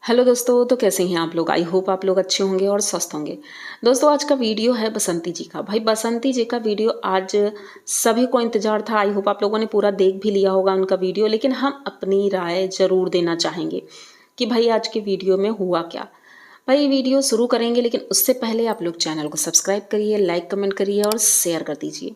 Hello दोस्तों, तो कैसे हैं आप लोग। आई होप आप लोग अच्छे होंगे और स्वस्थ होंगे। दोस्तों, आज का वीडियो है बसंती जी का। भाई बसंती जी का वीडियो आज सभी को इंतजार था। आई होप आप लोगों ने पूरा देख भी लिया होगा उनका वीडियो, लेकिन हम अपनी राय जरूर देना चाहेंगे कि भाई आज के वीडियो में हुआ क्या। भाई वीडियो शुरू करेंगे, लेकिन उससे पहले आप लोग चैनल को सब्सक्राइब करिए, लाइक कमेंट करिए और शेयर कर दीजिए।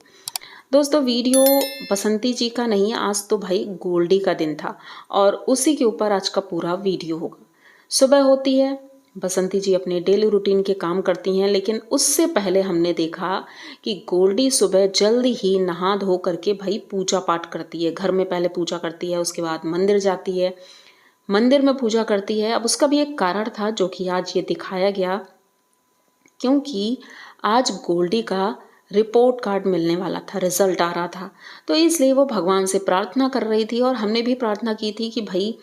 दोस्तों, वीडियो बसंती जी का नहीं, आज तो भाई गोल्डी का दिन था और उसी के ऊपर आज का पूरा वीडियो होगा। सुबह होती है, बसंती जी अपने डेली रूटीन के काम करती हैं, लेकिन उससे पहले हमने देखा कि गोल्डी सुबह जल्दी ही नहा धो करके भाई पूजा पाठ करती है। घर में पहले पूजा करती है, उसके बाद मंदिर जाती है, मंदिर में पूजा करती है। अब उसका भी एक कारण था जो कि आज ये दिखाया गया, क्योंकि आज गोल्डी का रिपोर्ट कार्ड मिलने वाला था, रिजल्ट आ रहा था। तो इसलिए वो भगवान से प्रार्थना कर रही थी और हमने भी प्रार्थना की थी कि भाई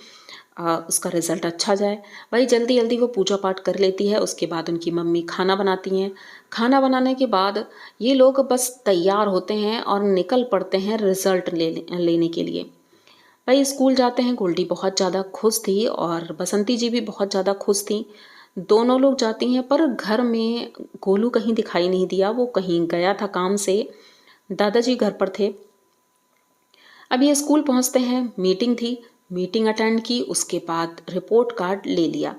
उसका रिजल्ट अच्छा जाए। भाई जल्दी जल्दी वो पूजा पाठ कर लेती है। उसके बाद उनकी मम्मी खाना बनाती हैं। खाना बनाने के बाद ये लोग बस तैयार होते हैं और निकल पड़ते हैं रिजल्ट लेने के लिए। भाई स्कूल जाते हैं। गोल्डी बहुत ज़्यादा खुश थी और बसंती जी भी बहुत ज़्यादा खुश थी। दोनों लोग जाती हैं, पर घर में गोलू कहीं दिखाई नहीं दिया। वो कहीं गया था काम से, दादाजी घर पर थे। अब ये स्कूल पहुंचते हैं, मीटिंग थी, मीटिंग अटेंड की, उसके बाद रिपोर्ट कार्ड ले लिया।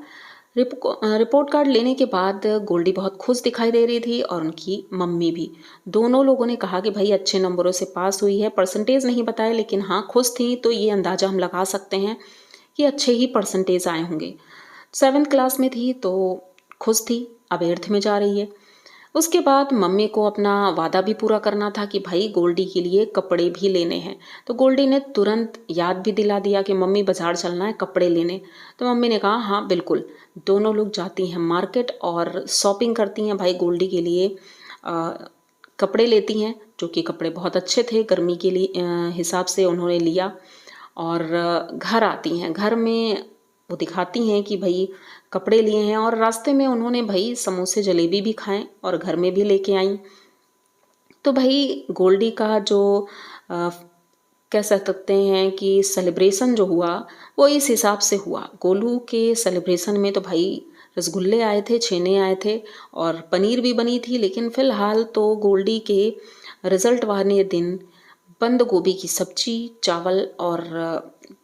रिपोर्ट कार्ड लेने के बाद गोल्डी बहुत खुश दिखाई दे रही थी और उनकी मम्मी भी। दोनों लोगों ने कहा कि भाई अच्छे नंबरों से पास हुई है। परसेंटेज नहीं बताए, लेकिन हाँ खुश थी, तो ये अंदाज़ा हम लगा सकते हैं कि अच्छे ही परसेंटेज आए होंगे। 7th क्लास में थी तो खुश थी। अब 8th में जा रही है। उसके बाद मम्मी को अपना वादा भी पूरा करना था कि भाई गोल्डी के लिए कपड़े भी लेने हैं। तो गोल्डी ने तुरंत याद भी दिला दिया कि मम्मी बाजार चलना है कपड़े लेने। तो मम्मी ने कहा हाँ बिल्कुल। दोनों लोग जाती हैं मार्केट और शॉपिंग करती हैं। भाई गोल्डी के लिए कपड़े लेती हैं, जो कि कपड़े बहुत अच्छे थे। गर्मी के लिए हिसाब से उन्होंने लिया और घर आती हैं। घर में वो दिखाती हैं कि भाई कपड़े लिए हैं, और रास्ते में उन्होंने भाई समोसे जलेबी भी खाएं और घर में भी लेके आई। तो भाई गोल्डी का जो कह सकते हैं कि सेलिब्रेशन जो हुआ वो इस हिसाब से हुआ। गोलू के सेलिब्रेशन में तो भाई रसगुल्ले आए थे, छेने आए थे और पनीर भी बनी थी, लेकिन फिलहाल तो गोल्डी के रिजल्ट वाले दिन बंद गोभी की सब्जी, चावल और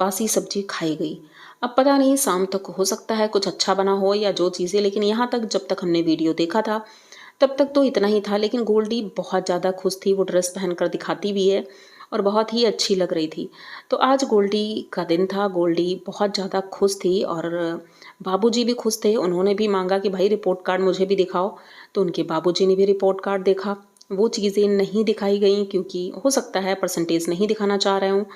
बासी सब्जी खाई गई। अब पता नहीं शाम तक हो सकता है कुछ अच्छा बना हो या जो चीज़ें, लेकिन यहाँ तक जब तक हमने वीडियो देखा था तब तक तो इतना ही था। लेकिन गोल्डी बहुत ज़्यादा खुश थी। वो ड्रेस पहनकर दिखाती भी है और बहुत ही अच्छी लग रही थी। तो आज गोल्डी का दिन था। गोल्डी बहुत ज़्यादा खुश थी और बाबूजी भी खुश थे। उन्होंने भी मांगा कि भाई रिपोर्ट कार्ड मुझे भी दिखाओ। तो उनके बाबूजी ने भी रिपोर्ट कार्ड देखा। वो चीज़ें नहीं दिखाई गई क्योंकि हो सकता है परसेंटेज नहीं दिखाना चाह रहे हूँ,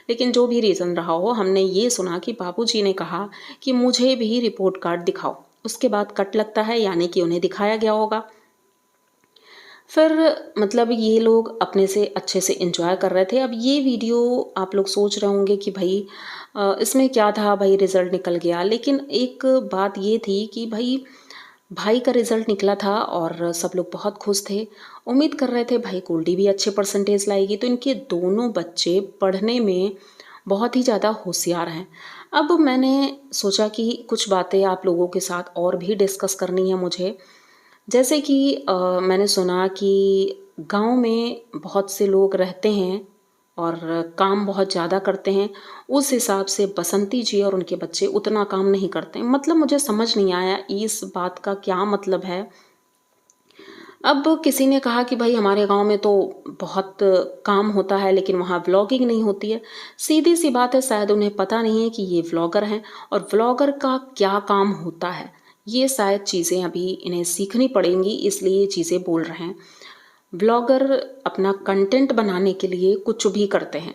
लेकिन जो भी रीज़न रहा हो, हमने ये सुना कि बाबूजी ने कहा कि मुझे भी रिपोर्ट कार्ड दिखाओ। उसके बाद कट लगता है, यानी कि उन्हें दिखाया गया होगा। फिर मतलब ये लोग अपने से अच्छे से एंजॉय कर रहे थे। अब ये वीडियो आप लोग सोच रहे होंगे कि भाई इसमें क्या था, भाई रिजल्ट निकल गया। लेकिन एक बात ये थी कि भाई भाई का रिजल्ट निकला था और सब लोग बहुत खुश थे। उम्मीद कर रहे थे भाई गोल्डी भी अच्छे परसेंटेज लाएगी। तो इनके दोनों बच्चे पढ़ने में बहुत ही ज़्यादा होशियार हैं। अब मैंने सोचा कि कुछ बातें आप लोगों के साथ और भी डिस्कस करनी है मुझे। जैसे कि मैंने सुना कि गांव में बहुत से लोग रहते हैं और काम बहुत ज़्यादा करते हैं। उस हिसाब से बसंती जी और उनके बच्चे उतना काम नहीं करते हैं। मतलब मुझे समझ नहीं आया इस बात का क्या मतलब है। अब किसी ने कहा कि भाई हमारे गांव में तो बहुत काम होता है, लेकिन वहाँ व्लॉगिंग नहीं होती है। सीधी सी बात है, शायद उन्हें पता नहीं है कि ये व्लॉगर हैं और व्लॉगर का क्या काम होता है। ये शायद चीज़ें अभी इन्हें सीखनी पड़ेंगी, इसलिए ये चीज़ें बोल रहे हैं। ब्लॉगर अपना कंटेंट बनाने के लिए कुछ भी करते हैं।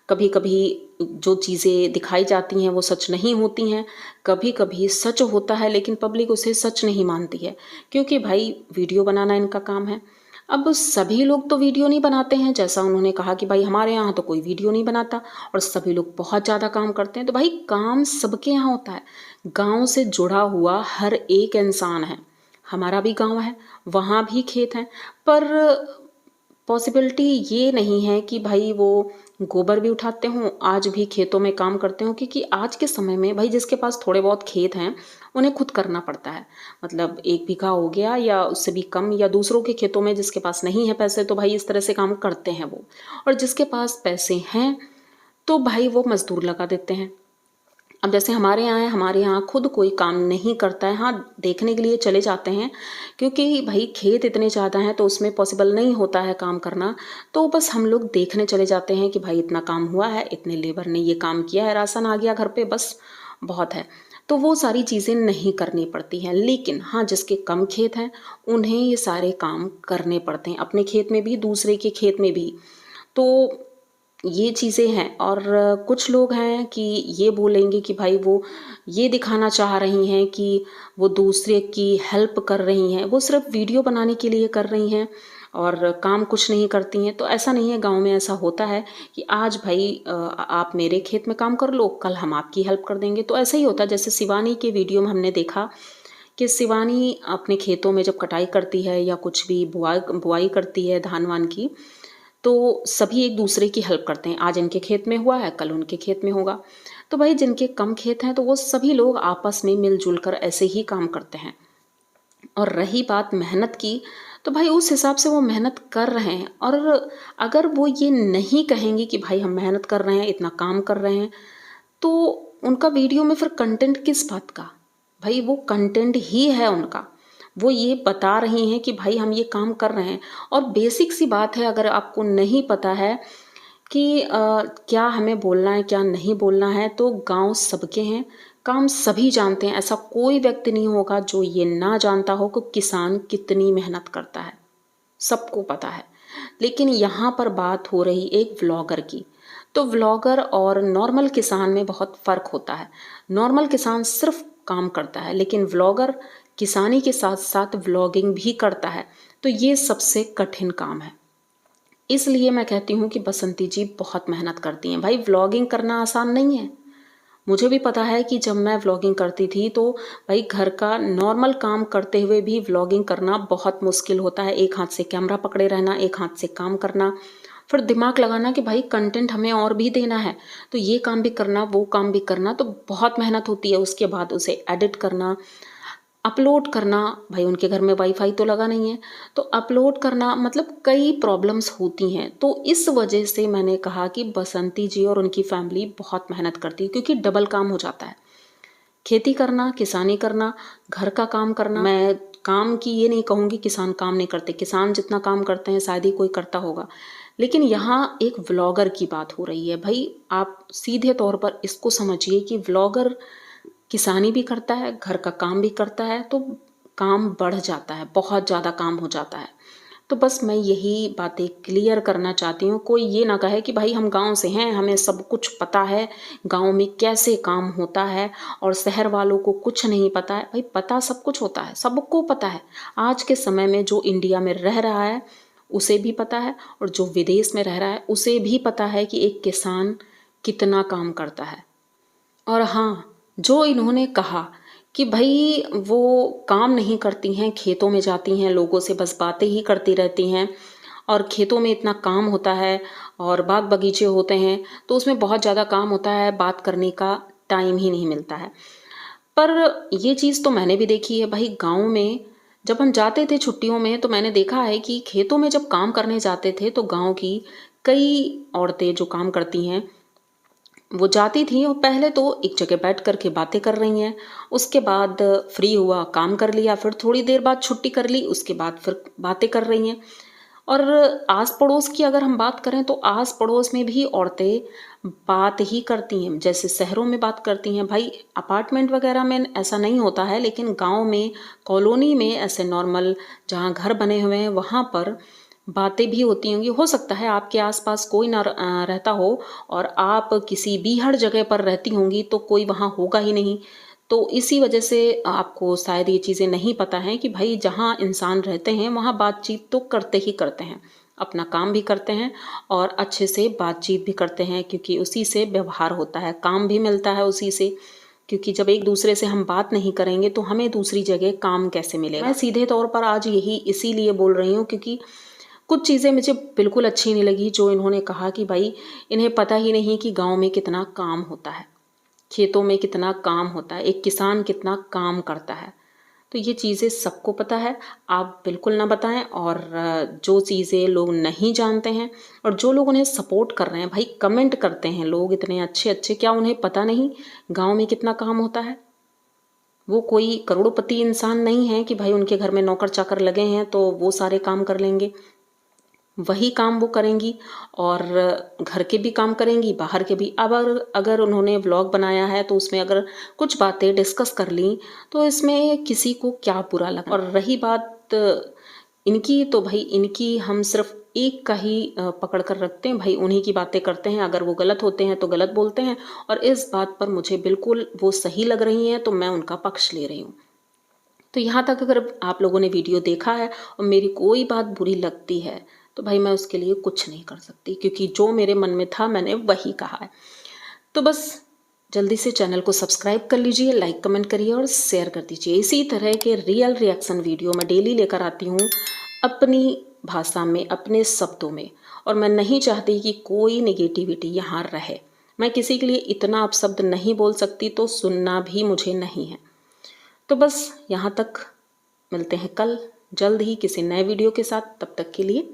कभी कभी जो चीज़ें दिखाई जाती हैं वो सच नहीं होती हैं, कभी कभी सच होता है लेकिन पब्लिक उसे सच नहीं मानती है, क्योंकि भाई वीडियो बनाना इनका काम है। अब सभी लोग तो वीडियो नहीं बनाते हैं, जैसा उन्होंने कहा कि भाई हमारे यहाँ तो कोई वीडियो नहीं बनाता, और सभी लोग बहुत ज़्यादा काम करते हैं। तो भाई काम सबके यहाँ होता है। गांव से जुड़ा हुआ हर एक इंसान है। हमारा भी गांव है, वहाँ भी खेत हैं, पर पॉसिबिलिटी ये नहीं है कि भाई वो गोबर भी उठाते हों, आज भी खेतों में काम करते हों, क्योंकि आज के समय में भाई जिसके पास थोड़े बहुत खेत हैं उन्हें खुद करना पड़ता है। मतलब 1 बीघा हो गया या उससे भी कम, या दूसरों के खेतों में जिसके पास नहीं है पैसे तो भाई इस तरह से काम करते हैं वो। और जिसके पास पैसे हैं तो भाई वो मज़दूर लगा देते हैं। अब जैसे हमारे यहाँ है, हमारे यहाँ खुद कोई काम नहीं करता है, हाँ देखने के लिए चले जाते हैं, क्योंकि भाई खेत इतने ज़्यादा हैं तो उसमें पॉसिबल नहीं होता है काम करना। तो बस हम लोग देखने चले जाते हैं कि भाई इतना काम हुआ है, इतने लेबर ने ये काम किया है, राशन आ गया घर पे, बस बहुत है। तो वो सारी चीज़ें नहीं करनी पड़ती हैं। लेकिन हाँ, जिसके कम खेत हैं उन्हें ये सारे काम करने पड़ते हैं, अपने खेत में भी, दूसरे के खेत में भी। तो ये चीज़ें हैं। और कुछ लोग हैं कि ये बोलेंगे कि भाई वो ये दिखाना चाह रही हैं कि वो दूसरे की हेल्प कर रही हैं, वो सिर्फ वीडियो बनाने के लिए कर रही हैं और काम कुछ नहीं करती हैं। तो ऐसा नहीं है, गांव में ऐसा होता है कि आज भाई आप मेरे खेत में काम कर लो, कल हम आपकी हेल्प कर देंगे। तो ऐसा ही होता है, जैसे शिवानी के वीडियो में हमने देखा कि शिवानी अपने खेतों में जब कटाई करती है या कुछ भी बुआई बुआई करती है धान वान की, तो सभी एक दूसरे की हेल्प करते हैं। आज इनके खेत में हुआ है, कल उनके खेत में होगा। तो भाई जिनके कम खेत हैं तो वो सभी लोग आपस में मिलजुल कर ऐसे ही काम करते हैं। और रही बात मेहनत की, तो भाई उस हिसाब से वो मेहनत कर रहे हैं। और अगर वो ये नहीं कहेंगे कि भाई हम मेहनत कर रहे हैं, इतना काम कर रहे हैं, तो उनका वीडियो में फिर कंटेंट किस बात का? भाई वो कंटेंट ही है उनका। वो ये बता रही हैं कि भाई हम ये काम कर रहे हैं। और बेसिक सी बात है, अगर आपको नहीं पता है कि क्या हमें बोलना है क्या नहीं बोलना है, तो गांव सबके हैं, काम सभी जानते हैं। ऐसा कोई व्यक्ति नहीं होगा जो ये ना जानता हो कि किसान कितनी मेहनत करता है, सबको पता है। लेकिन यहाँ पर बात हो रही एक व्लॉगर की। तो व्लॉगर और नॉर्मल किसान में बहुत फ़र्क होता है। नॉर्मल किसान सिर्फ काम करता है, लेकिन व्लॉगर किसानी के साथ साथ व्लॉगिंग भी करता है। तो ये सबसे कठिन काम है। इसलिए मैं कहती हूँ कि बसंती जी बहुत मेहनत करती हैं। भाई व्लॉगिंग करना आसान नहीं है। मुझे भी पता है कि जब मैं व्लॉगिंग करती थी तो भाई घर का नॉर्मल काम करते हुए भी व्लॉगिंग करना बहुत मुश्किल होता है। एक हाथ से कैमरा पकड़े रहना, एक हाथ से काम करना, फिर दिमाग लगाना कि भाई कंटेंट हमें और भी देना है, तो ये काम भी करना, वो काम भी करना, तो बहुत मेहनत होती है। उसके बाद उसे एडिट करना, अपलोड करना। भाई उनके घर में वाईफाई तो लगा नहीं है, तो अपलोड करना, मतलब कई प्रॉब्लम्स होती हैं। तो इस वजह से मैंने कहा कि बसंती जी और उनकी फैमिली बहुत मेहनत करती है, क्योंकि डबल काम हो जाता है। खेती करना, किसानी करना, घर का काम करना। मैं काम की ये नहीं कहूँगी किसान काम नहीं करते, किसान जितना काम करते हैं शायद ही कोई करता होगा। लेकिन यहाँ एक व्लॉगर की बात हो रही है। भाई आप सीधे तौर पर इसको समझिए कि व्लॉगर किसानी भी करता है, घर का काम भी करता है, तो काम बढ़ जाता है, बहुत ज़्यादा काम हो जाता है। तो बस मैं यही बातें क्लियर करना चाहती हूँ। कोई ये ना कहे कि भाई हम गांव से हैं, हमें सब कुछ पता है, गांव में कैसे काम होता है और शहर वालों को कुछ नहीं पता है। भाई पता सब कुछ होता है, सबको पता है। आज के समय में जो इंडिया में रह रहा है उसे भी पता है, और जो विदेश में रह रहा है उसे भी पता है कि एक किसान कितना काम करता है। और हाँ, जो इन्होंने कहा कि भाई वो काम नहीं करती हैं, खेतों में जाती हैं, लोगों से बस बातें ही करती रहती हैं, और खेतों में इतना काम होता है और बाग बगीचे होते हैं तो उसमें बहुत ज़्यादा काम होता है, बात करने का टाइम ही नहीं मिलता है। पर ये चीज़ तो मैंने भी देखी है भाई। गाँव में जब हम जाते थे छुट्टियों में तो मैंने देखा है कि खेतों में जब काम करने जाते थे तो गाँव की कई औरतें जो काम करती हैं वो जाती थी, और पहले तो एक जगह बैठ कर के बातें कर रही हैं, उसके बाद फ्री हुआ काम कर लिया, फिर थोड़ी देर बाद छुट्टी कर ली, उसके बाद फिर बातें कर रही हैं। और आस पड़ोस की अगर हम बात करें तो आस पड़ोस में भी औरतें बात ही करती हैं, जैसे शहरों में बात करती हैं। भाई अपार्टमेंट वगैरह में ऐसा नहीं होता है, लेकिन गांव में, कॉलोनी में ऐसे नॉर्मल जहाँ घर बने हुए हैं वहाँ पर बातें भी होती होंगी। हो सकता है आपके आसपास कोई ना रहता हो और आप किसी बीहड़ जगह पर रहती होंगी तो कोई वहाँ होगा ही नहीं। तो इसी वजह से आपको शायद ये चीज़ें नहीं पता हैं कि भाई जहाँ इंसान रहते हैं वहाँ बातचीत तो करते ही करते हैं, अपना काम भी करते हैं और अच्छे से बातचीत भी करते हैं, क्योंकि उसी से व्यवहार होता है, काम भी मिलता है उसी से। क्योंकि जब एक दूसरे से हम बात नहीं करेंगे तो हमें दूसरी जगह काम कैसे मिलेगा। मैं सीधे तौर पर आज यही इसीलिए बोल रही हूँ क्योंकि कुछ चीज़ें मुझे बिल्कुल अच्छी नहीं लगी, जो इन्होंने कहा कि भाई इन्हें पता ही नहीं कि गाँव में कितना काम होता है, खेतों में कितना काम होता है, एक किसान कितना काम करता है। तो ये चीज़ें सबको पता है, आप बिल्कुल ना बताएं। और जो चीज़ें लोग नहीं जानते हैं और जो लोग उन्हें सपोर्ट कर रहे हैं, भाई कमेंट करते हैं लोग इतने अच्छे अच्छे, क्या उन्हें पता नहीं गांव में कितना काम होता है? वो कोई करोड़पति इंसान नहीं है कि भाई उनके घर में नौकर चाकर लगे हैं तो वो सारे काम कर लेंगे। वही काम वो करेंगी और घर के भी काम करेंगी, बाहर के भी। अब अगर उन्होंने व्लॉग बनाया है तो उसमें अगर कुछ बातें डिस्कस कर ली तो इसमें किसी को क्या बुरा लगा। और रही बात इनकी, तो भाई इनकी हम सिर्फ एक का ही पकड़ कर रखते हैं, भाई उन्हीं की बातें करते हैं। अगर वो गलत होते हैं तो गलत बोलते हैं, और इस बात पर मुझे बिल्कुल वो सही लग रही हैं तो मैं उनका पक्ष ले रही हूँ। तो यहाँ तक अगर आप लोगों ने वीडियो देखा है और मेरी कोई बात बुरी लगती है तो भाई मैं उसके लिए कुछ नहीं कर सकती, क्योंकि जो मेरे मन में था मैंने वही कहा है। तो बस जल्दी से चैनल को सब्सक्राइब कर लीजिए, लाइक कमेंट करिए और शेयर कर दीजिए। इसी तरह के रियल रिएक्शन वीडियो मैं डेली लेकर आती हूँ, अपनी भाषा में, अपने शब्दों में। और मैं नहीं चाहती कि कोई नेगेटिविटी यहाँ रहे। मैं किसी के लिए इतना अपशब्द नहीं बोल सकती, तो सुनना भी मुझे नहीं है। तो बस यहाँ तक, मिलते हैं कल जल्द ही किसी नए वीडियो के साथ। तब तक के लिए